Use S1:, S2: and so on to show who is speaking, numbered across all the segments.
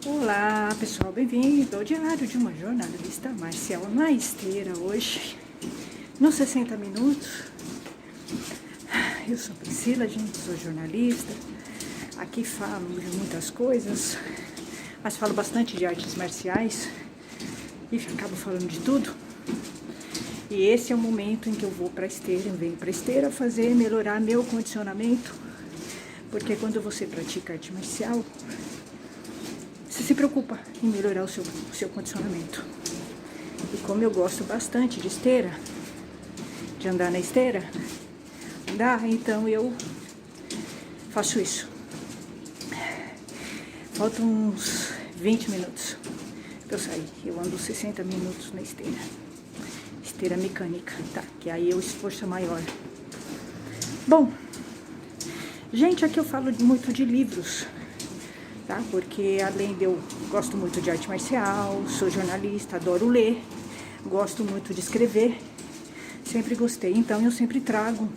S1: Olá pessoal, bem-vindo ao Diário de uma Jornalista Marcial na esteira hoje, nos 60 minutos. Eu sou Priscila, gente, sou jornalista, aqui falo de muitas coisas, mas falo bastante de artes marciais e acabo falando de tudo. E esse é o momento em que eu vou para a esteira, eu venho para a esteira melhorar meu condicionamento, porque quando você pratica arte marcial, você se preocupa em melhorar o seu condicionamento. E como eu gosto bastante de esteira, de andar na esteira, então eu faço isso. Faltam uns 20 minutos para eu sair. Eu ando 60 minutos na esteira. Esteira mecânica, tá? Que aí o esforço é maior. Bom, gente, aqui eu falo muito de livros, tá? Porque além de eu gosto muito de arte marcial, sou jornalista, adoro ler, gosto muito de escrever, sempre gostei, então eu sempre trago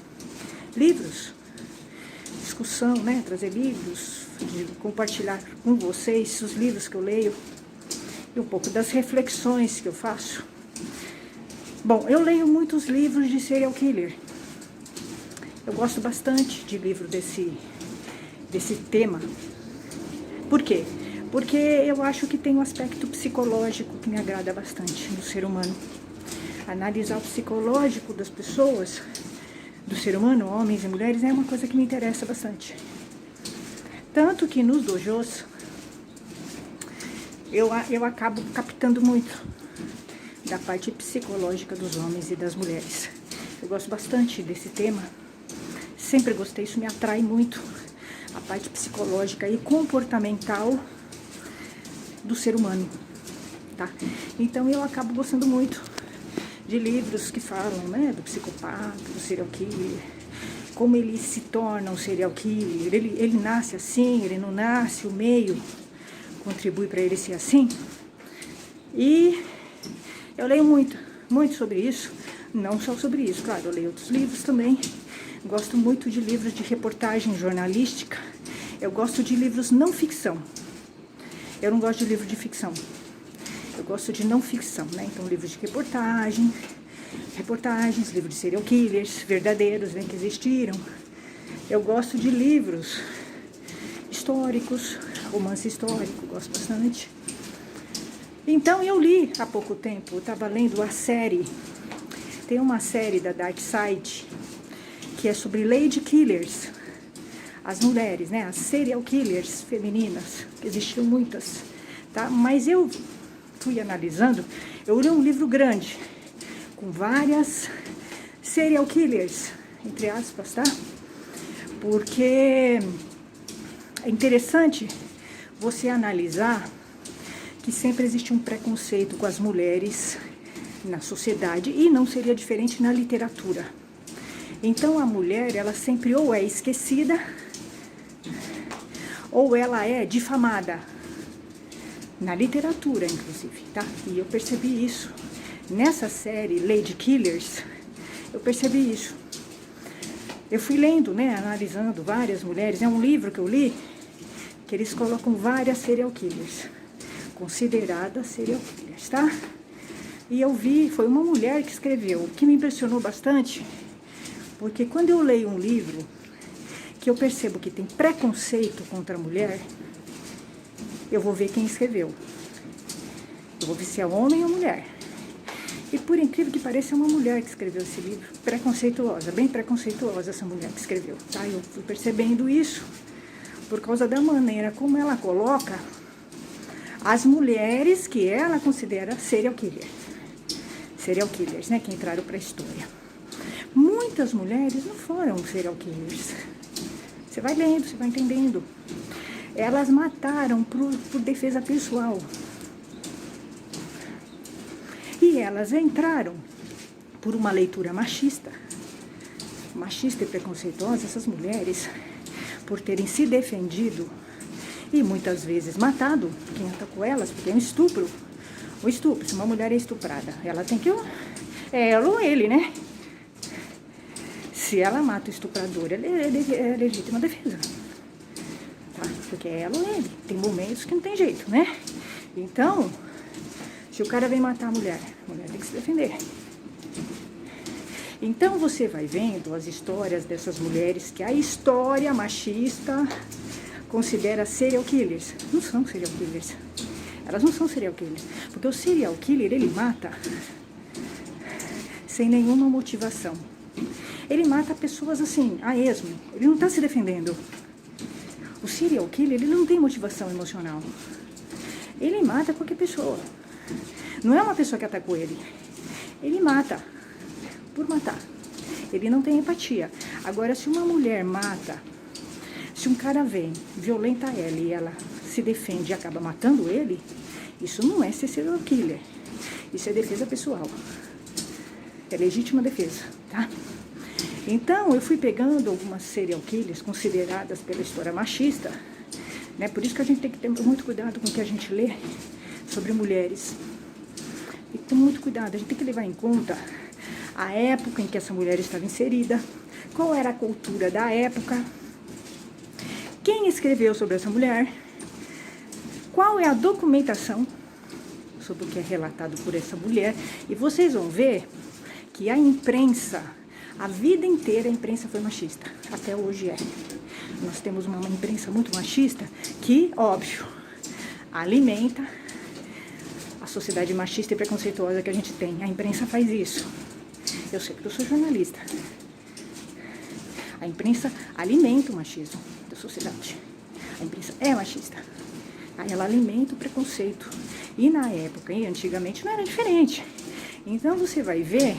S1: livros, discussão, né? Trazer livros, de compartilhar com vocês os livros que eu leio e um pouco das reflexões que eu faço. Bom, eu leio muitos livros de serial killer. Eu gosto bastante de livro desse tema. Por quê? Porque eu acho que tem um aspecto psicológico que me agrada bastante no ser humano. Analisar o psicológico das pessoas, do ser humano, homens e mulheres, é uma coisa que me interessa bastante. Tanto que nos dojos eu acabo captando muito da parte psicológica dos homens e das mulheres. Eu gosto bastante desse tema, sempre gostei, isso me atrai muito, a parte psicológica e comportamental do ser humano, tá? Então eu acabo gostando muito de livros que falam, né, do psicopata, do serial killer, como ele se torna um serial killer, ele nasce assim, ele não nasce, o meio contribui para ele ser assim. E eu leio muito sobre isso, não só sobre isso, claro, eu leio outros livros também. Gosto muito de livros de reportagem jornalística. Eu gosto de livros não ficção. Eu não gosto de livro de ficção. Eu gosto de não ficção, né? Então, livros de reportagens, livros de serial killers verdadeiros, né, que existiram. Eu gosto de livros históricos, romance histórico, gosto bastante. Então, eu li há pouco tempo, eu estava lendo a série. Tem uma série da Dark Side, que é sobre lady killers, as mulheres, né, as serial killers femininas, que existiam muitas, tá? Mas eu fui analisando, eu li um livro grande, com várias serial killers, entre aspas, tá? Porque é interessante você analisar que sempre existe um preconceito com as mulheres na sociedade, e não seria diferente na literatura. Então a mulher, ela sempre ou é esquecida, ou ela é difamada, na literatura inclusive, tá? E eu percebi isso, nessa série Lady Killers, eu percebi isso. Eu fui lendo, né, analisando várias mulheres, é um livro que eu li, que eles colocam várias serial killers, consideradas serial killers, tá? E eu vi, foi uma mulher que escreveu, o que me impressionou bastante, porque quando eu leio um livro que eu percebo que tem preconceito contra a mulher, eu vou ver quem escreveu. Eu vou ver se é homem ou mulher. E por incrível que pareça, é uma mulher que escreveu esse livro, preconceituosa, bem preconceituosa essa mulher que escreveu, tá? Eu fui percebendo isso por causa da maneira como ela coloca as mulheres que ela considera serial killers, né, que entraram para a história. Muitas mulheres não foram serial killers. Você vai lendo, você vai entendendo. Elas mataram por defesa pessoal. E elas entraram por uma leitura machista e preconceituosa, essas mulheres, por terem se defendido e muitas vezes matado quem atacou elas, porque é um estupro. O estupro, se uma mulher é estuprada, ela tem que... ela ou ele, né? Se ela mata o estuprador, é legítima defesa. Tá? porque é ela ou ele. Tem momentos que não tem jeito, né? Então, se o cara vem matar a mulher tem que se defender. Então você vai vendo as histórias dessas mulheres que a história machista considera serial killers. Não são serial killers. Elas não são serial killers. Porque o serial killer, ele mata sem nenhuma motivação. Ele mata pessoas assim, a esmo. Ele não está se defendendo. O serial killer, ele não tem motivação emocional. Ele mata qualquer pessoa. Não é uma pessoa que atacou ele. Ele mata por matar. Ele não tem empatia. Agora, se uma mulher mata, se um cara vem, violenta ela e ela se defende e acaba matando ele, isso não é ser serial killer. Isso é defesa pessoal. É legítima defesa, tá? Então, eu fui pegando algumas serial killers consideradas pela história machista, né? Por isso que a gente tem que ter muito cuidado com o que a gente lê sobre mulheres. E com muito cuidado, a gente tem que levar em conta a época em que essa mulher estava inserida, qual era a cultura da época, quem escreveu sobre essa mulher, qual é a documentação sobre o que é relatado por essa mulher. E vocês vão ver que a imprensa, a vida inteira a imprensa foi machista, até hoje é. Nós temos uma imprensa muito machista que, óbvio, alimenta a sociedade machista e preconceituosa que a gente tem. A imprensa faz isso. Eu sei que eu sou jornalista. A imprensa alimenta o machismo da sociedade. A imprensa é machista. Ela alimenta o preconceito. E na época, e antigamente, não era diferente. Então você vai ver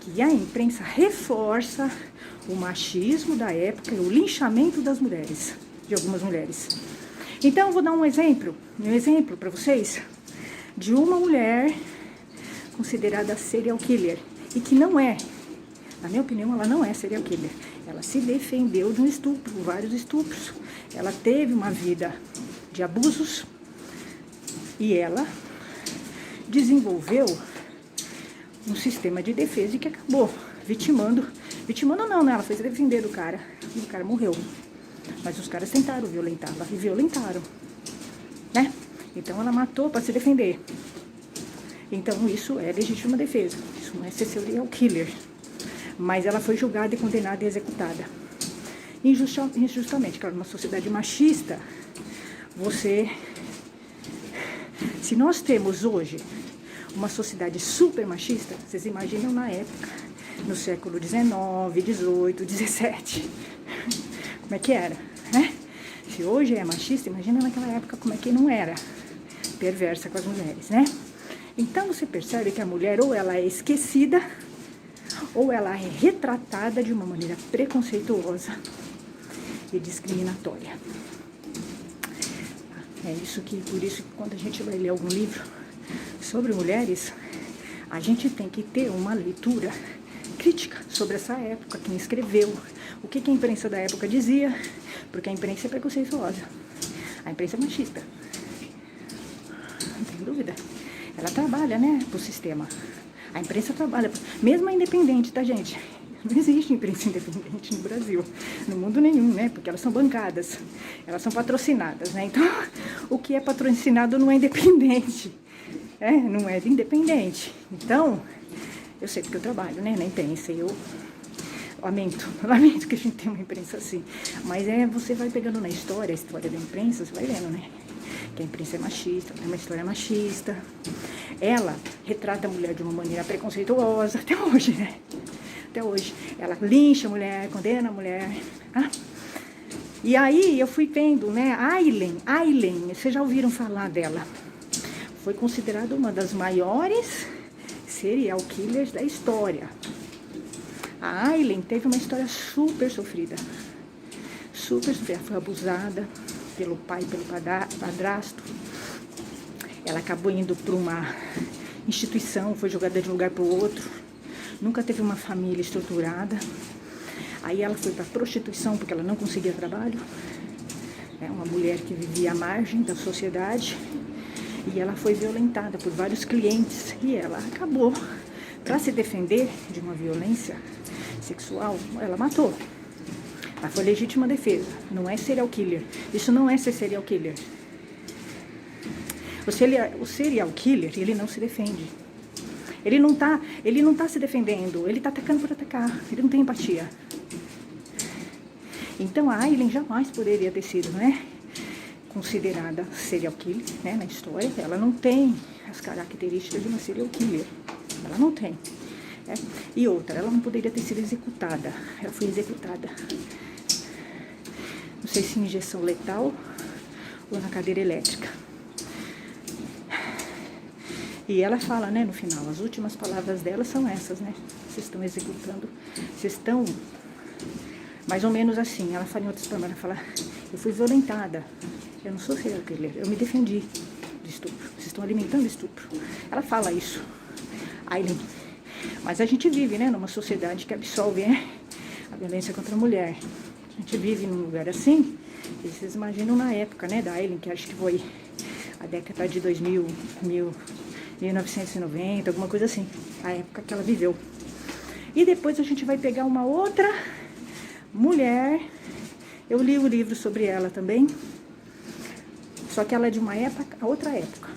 S1: que a imprensa reforça o machismo da época e o linchamento das mulheres, de algumas mulheres. Então eu vou dar um exemplo para vocês de uma mulher considerada serial killer e que não é, na minha opinião, ela não é serial killer. Ela se defendeu de um estupro, vários estupros. Ela teve uma vida de abusos e ela desenvolveu um sistema de defesa que acabou vitimando não, né? Ela foi se defender do cara e o cara morreu. Mas os caras tentaram violentá-la e violentaram, né? Então ela matou para se defender. Então isso é legítima defesa. Isso não é ser serial killer. Mas ela foi julgada e condenada e executada. Injustamente, claro, numa sociedade machista, se nós temos hoje uma sociedade super machista, vocês imaginam na época, no século XIX, XVIII, XVII, como é que era, né? Se hoje é machista, imagina naquela época como é que não era perversa com as mulheres, né? Então você percebe que a mulher ou ela é esquecida, ou ela é retratada de uma maneira preconceituosa e discriminatória. Por isso que quando a gente vai ler algum livro sobre mulheres, a gente tem que ter uma leitura crítica sobre essa época, quem escreveu, o que a imprensa da época dizia, porque a imprensa é preconceituosa, a imprensa é machista, não tem dúvida. Ela trabalha, né, pro sistema. A imprensa trabalha, mesmo a independente, tá, gente? Não existe imprensa independente no Brasil, no mundo nenhum, né? Porque elas são bancadas, elas são patrocinadas, né? Então, o que é patrocinado não é independente, não é independente. Então, eu sei porque eu trabalho, né, na imprensa, e eu lamento que a gente tenha uma imprensa assim. Mas você vai pegando na história, a história da imprensa, você vai vendo, né? Que a imprensa é machista, é uma história machista. Ela retrata a mulher de uma maneira preconceituosa, até hoje, né? Até hoje. Ela lincha a mulher, condena a mulher. Tá? E aí eu fui vendo, né? Aileen, vocês já ouviram falar dela? Foi considerada uma das maiores serial killers da história. A Aileen teve uma história super sofrida. Ela foi abusada pelo pai, pelo padrasto. Ela acabou indo para uma instituição, foi jogada de um lugar para o outro. Nunca teve uma família estruturada. Aí ela foi para a prostituição porque ela não conseguia trabalho. É uma mulher que vivia à margem da sociedade. E ela foi violentada por vários clientes. E ela acabou, para se defender de uma violência sexual, ela matou. Ela foi legítima defesa, não é serial killer. Isso não é ser serial killer. O serial killer, ele não se defende. Ele não tá se defendendo, ele tá atacando por atacar, ele não tem empatia. Então a Aileen jamais poderia ter sido, né, considerada serial killer, né, na história. Ela não tem as características de uma serial killer. Ela não tem. Né? E outra, ela não poderia ter sido executada. Ela foi executada. Não sei se em injeção letal ou na cadeira elétrica. E ela fala, né, no final, as últimas palavras dela são essas, né? Vocês estão executando, vocês estão... Mais ou menos assim, ela fala em outras palavras, ela fala, eu fui violentada, eu não sou serial killer, eu me defendi de estupro, vocês estão alimentando estupro. Ela fala isso, Aileen. Mas a gente vive, né, numa sociedade que absolve, né, a violência contra a mulher. A gente vive num lugar assim, e vocês imaginam na época, né, da Aileen, que acho que foi a década de 1990, alguma coisa assim, a época que ela viveu. E depois a gente vai pegar uma outra mulher, eu li o livro sobre ela também, só que ela é de uma época, a outra época,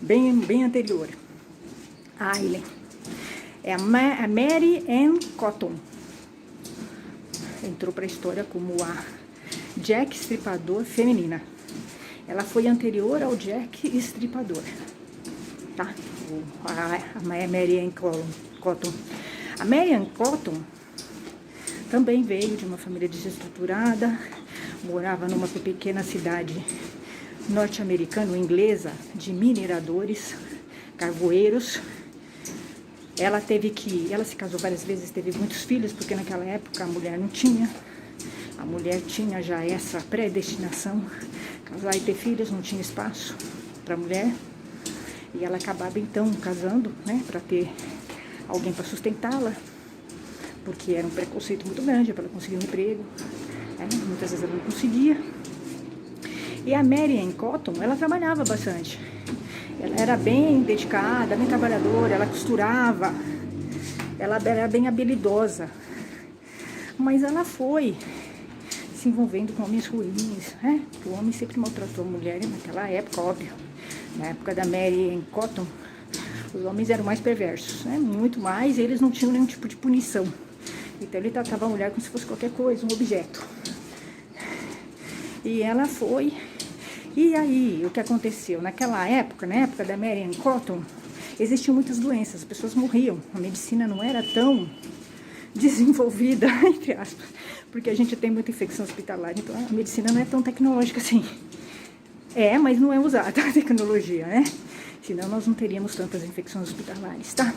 S1: bem anterior. A Aileen é a Mary Ann Cotton. Entrou para a história como a Jack Estripador feminina. Ela foi anterior ao Jack Estripador, tá? A Mary Ann Cotton. A Mary Ann Cotton também veio de uma família desestruturada, morava numa pequena cidade norte-americana-inglesa de mineradores, carvoeiros. Ela se casou várias vezes, teve muitos filhos, porque naquela época a mulher não tinha. A mulher tinha já essa predestinação, casar e ter filhos, não tinha espaço para a mulher. E ela acabava então casando, né, para ter alguém para sustentá-la, porque era um preconceito muito grande para ela conseguir um emprego, né? Muitas vezes ela não conseguia. E a Mary Ann Cotton, ela trabalhava bastante. Ela era bem dedicada, bem trabalhadora, ela costurava, ela era bem habilidosa. Mas ela foi se envolvendo com homens ruins, né? O homem sempre maltratou a mulher naquela época, óbvio. Na época da Mary Ann Cotton, os homens eram mais perversos, né? Muito mais, e eles não tinham nenhum tipo de punição. Então ele tratava a mulher como se fosse qualquer coisa, um objeto. E ela foi... E aí, o que aconteceu? Naquela época, na época da Mary Ann Cotton, existiam muitas doenças, as pessoas morriam. A medicina não era tão desenvolvida, entre aspas, porque a gente tem muita infecção hospitalar, então a medicina não é tão tecnológica assim. É, mas não é usada a tecnologia, né? Senão nós não teríamos tantas infecções hospitalares, tá?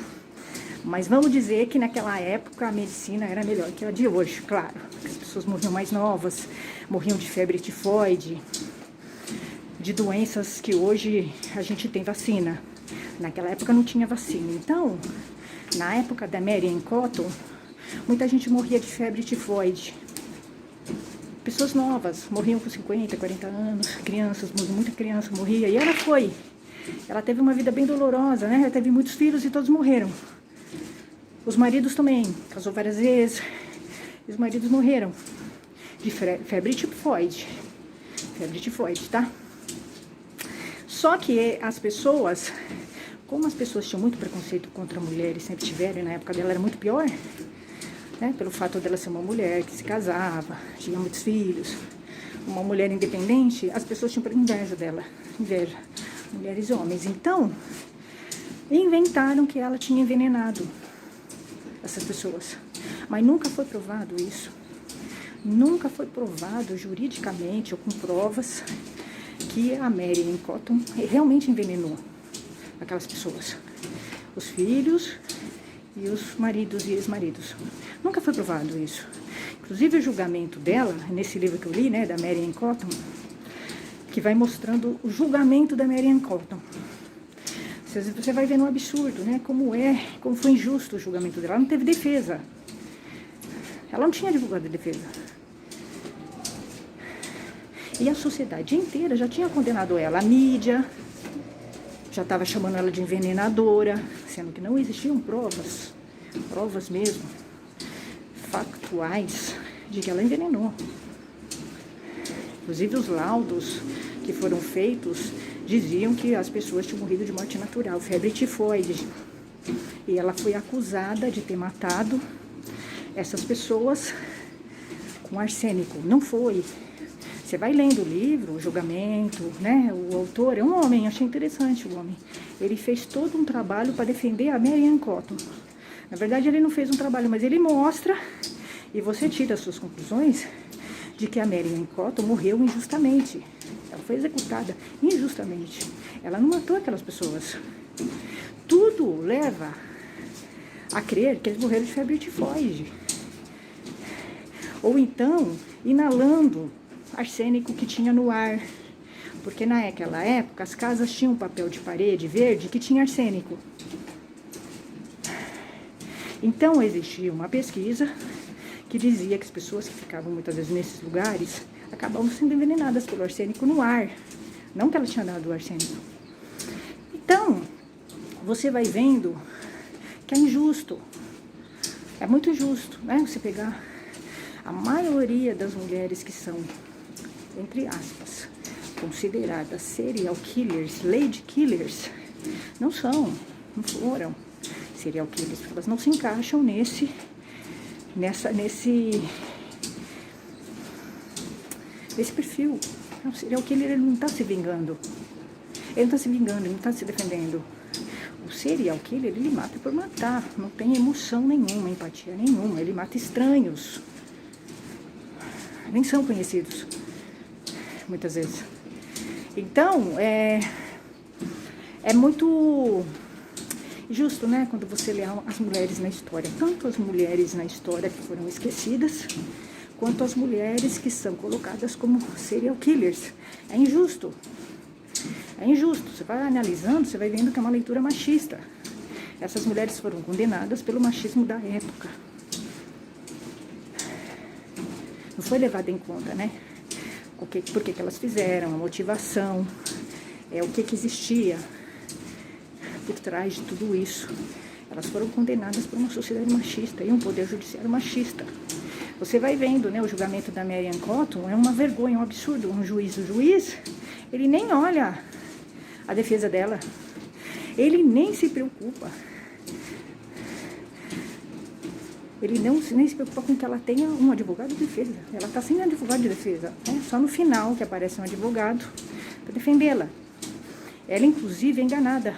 S1: Mas vamos dizer que naquela época a medicina era melhor que a de hoje, claro. As pessoas morriam mais novas, morriam de febre tifoide, de doenças que hoje a gente tem vacina. Naquela época não tinha vacina. Então, na época da Mary Ann Cotton, muita gente morria de febre tifoide. Pessoas novas morriam com 50, 40 anos, crianças, muita criança morria. E ela teve uma vida bem dolorosa, né? Ela teve muitos filhos e todos morreram. Os maridos também, casou várias vezes, e os maridos morreram de febre tifoide. Febre tifoide, tá? Só que as pessoas, como as pessoas tinham muito preconceito contra a mulher e sempre tiveram, e na época dela era muito pior, né? Pelo fato dela ser uma mulher que se casava, tinha muitos filhos, uma mulher independente, as pessoas tinham inveja dela, inveja, mulheres e homens. Então, inventaram que ela tinha envenenado essas pessoas. Mas nunca foi provado isso. Nunca foi provado juridicamente ou com provas que a Mary Ann Cotton realmente envenenou aquelas pessoas. Os filhos e os maridos e ex-maridos. Nunca foi provado isso. Inclusive o julgamento dela, nesse livro que eu li, né, da Mary Ann Cotton, que vai mostrando o julgamento da Mary Ann Cotton. Você vai vendo um absurdo, né, como foi injusto o julgamento dela. Ela não teve defesa. Ela não tinha divulgado a defesa. E a sociedade inteira já tinha condenado ela. A mídia já estava chamando ela de envenenadora, sendo que não existiam provas mesmo, factuais, de que ela envenenou. Inclusive os laudos que foram feitos diziam que as pessoas tinham morrido de morte natural, febre tifoide. E ela foi acusada de ter matado essas pessoas com arsênico. Não foi. Você vai lendo o livro, o julgamento, né? O autor é um homem, achei interessante o homem. Ele fez todo um trabalho para defender a Mary Ann Cotton. Na verdade, ele não fez um trabalho, mas ele mostra, e você tira as suas conclusões, de que a Mary Ann Cotton morreu injustamente. Ela foi executada injustamente. Ela não matou aquelas pessoas. Tudo leva a crer que eles morreram de febre tifoide. Ou então, inalando arsênico que tinha no ar. Porque naquela época as casas tinham papel de parede verde que tinha arsênico. Então existia uma pesquisa que dizia que as pessoas que ficavam muitas vezes nesses lugares acabavam sendo envenenadas pelo arsênico no ar. Não que ela tinha dado o arsênico. Então, você vai vendo que é injusto. É muito injusto, né? Você pegar a maioria das mulheres que são, entre aspas, consideradas serial killers, lady killers, não foram serial killers, porque elas não se encaixam nesse perfil. O serial killer, ele não está se vingando. Ele não está se vingando, ele não está se defendendo. O serial killer, ele mata por matar. Não tem emoção nenhuma, empatia nenhuma. Ele mata estranhos. Nem são conhecidos, muitas vezes. Então, é muito justo, né, quando você lê as mulheres na história. Tanto as mulheres na história que foram esquecidas, quanto as mulheres que são colocadas como serial killers. É injusto. É injusto. Você vai analisando, você vai vendo que é uma leitura machista. Essas mulheres foram condenadas pelo machismo da época. Não foi levado em conta, né? Por que elas fizeram, a motivação, o que existia por trás de tudo isso. Elas foram condenadas por uma sociedade machista e um poder judiciário machista. Você vai vendo, né, o julgamento da Mary Ann Cotton é uma vergonha, um absurdo. O juiz, ele nem olha a defesa dela. Ele nem se preocupa. Ele nem se preocupa com que ela tenha um advogado de defesa. Ela está sem advogado de defesa. Né? Só no final que aparece um advogado para defendê-la. Ela, inclusive, é enganada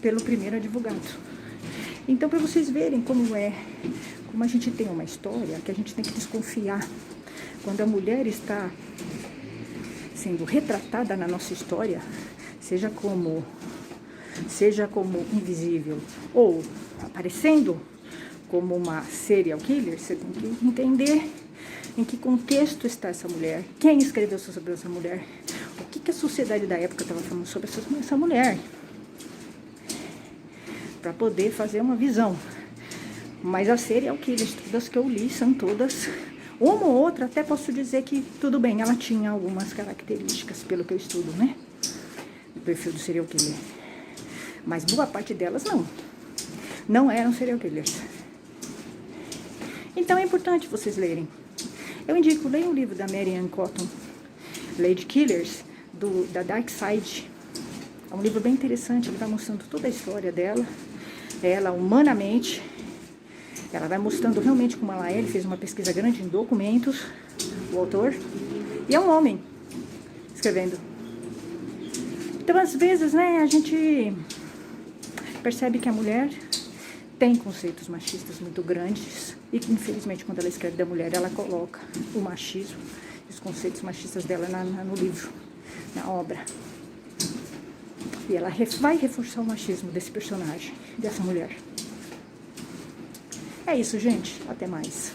S1: pelo primeiro advogado. Então, para vocês verem como a gente tem uma história que a gente tem que desconfiar. Quando a mulher está sendo retratada na nossa história, seja como invisível ou aparecendo como uma serial killer, você tem que entender em que contexto está essa mulher, quem escreveu sobre essa mulher, o que a sociedade da época estava falando sobre essa mulher, para poder fazer uma visão. Mas as serial killers, todas que eu li, são todas, uma ou outra, até posso dizer que tudo bem, ela tinha algumas características, pelo que eu estudo, né, do perfil do serial killer. Mas boa parte delas não eram serial killers. Então é importante vocês lerem. Eu indico, leiam o livro da Mary Ann Cotton, Lady Killers, da Dark Side. É um livro bem interessante, ele vai mostrando toda a história dela, ela humanamente. Ela vai mostrando realmente como ela é. Ele fez uma pesquisa grande em documentos, o autor, e é um homem escrevendo. Então, às vezes, né, a gente percebe que a mulher tem conceitos machistas muito grandes e que, infelizmente, quando ela escreve da mulher, ela coloca o machismo, os conceitos machistas dela no livro, na obra. E ela vai reforçar o machismo desse personagem, dessa mulher. É isso, gente. Até mais.